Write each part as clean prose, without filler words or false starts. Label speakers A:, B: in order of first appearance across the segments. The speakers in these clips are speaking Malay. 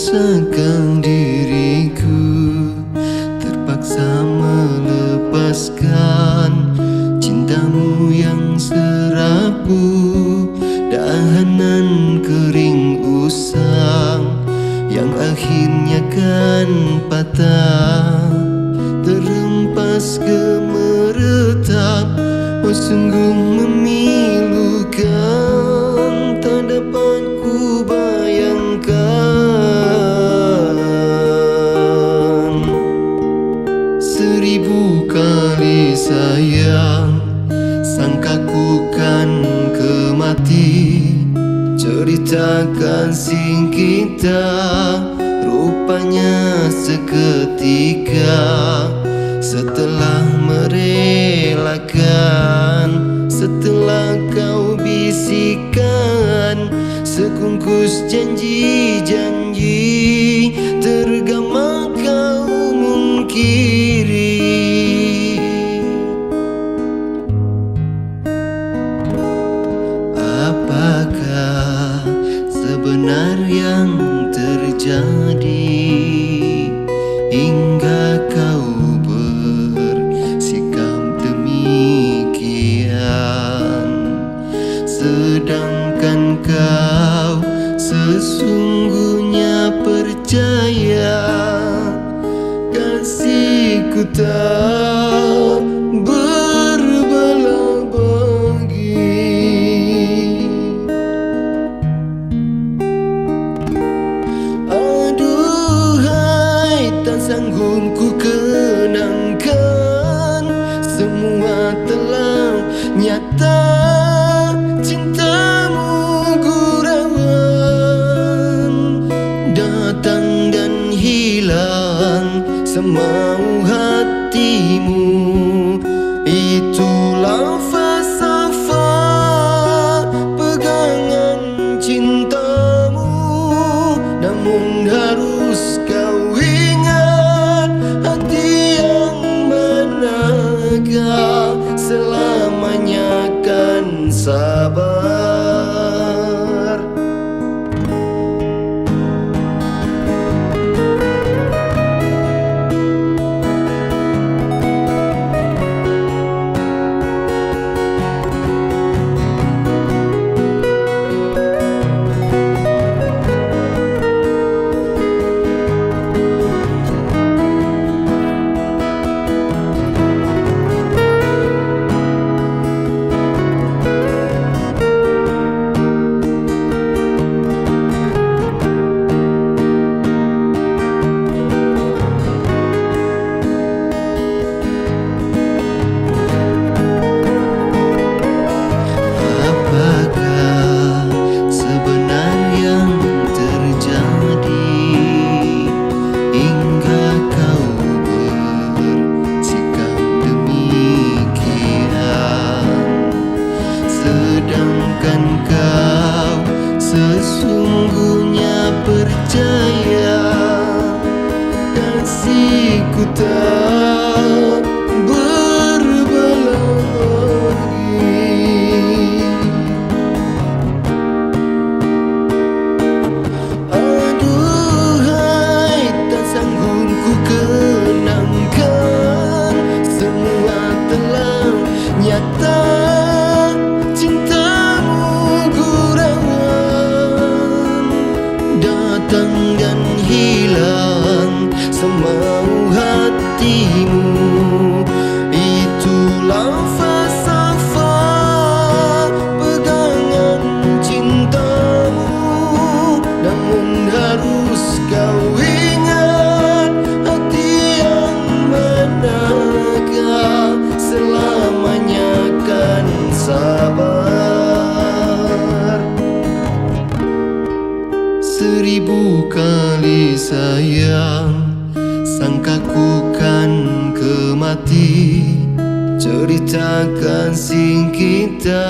A: memaksakan diriku, terpaksa melepaskan cintamu yang serapu, dahanan kering usang yang akhirnya kan patah, terhempas gemeretak. Oh sungguh memilukan, tak dapat ku bayangkan. 1000 kali sayang, sangka ku kan ke mati, cerita kasih kita rupanya seketika setelah merelakan, setelah kau bisikan sekungkus janji-janji, tergama kau mungkiri. Apakah sebenar yang terjadi hingga kau bersikap demikian, sedangkan kau sesungguhnya percaya kasihku tak berbelah bagi. Aduhai, tak sanggup ku kenangkan, semua telah nyata, cintamu gurauan, datang dan hilang semau hatimu. Itulah falsafah pegangan cintamu, namun harus kau ingat, hati yang manakah selamanya kan sabar. Sedangkan kau sesungguhnya percaya kasihku tak berbelah bagi. Aduhai, tak sanggup ku kenangkan, semua telah nyata, datang dan hilang semau hatimu. Itulah falsafah pegangan cintamu, namun harus kau ingat, hati yang manakah selamanya kan sabar. 1000 kali sayang, sangka ku kan ke mati, cerita kasih kita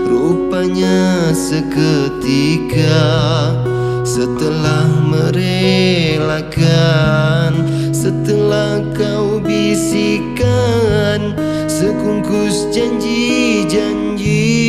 A: rupanya seketika setelah merelakan, setelah kau bisikan sekungkus janji-janji,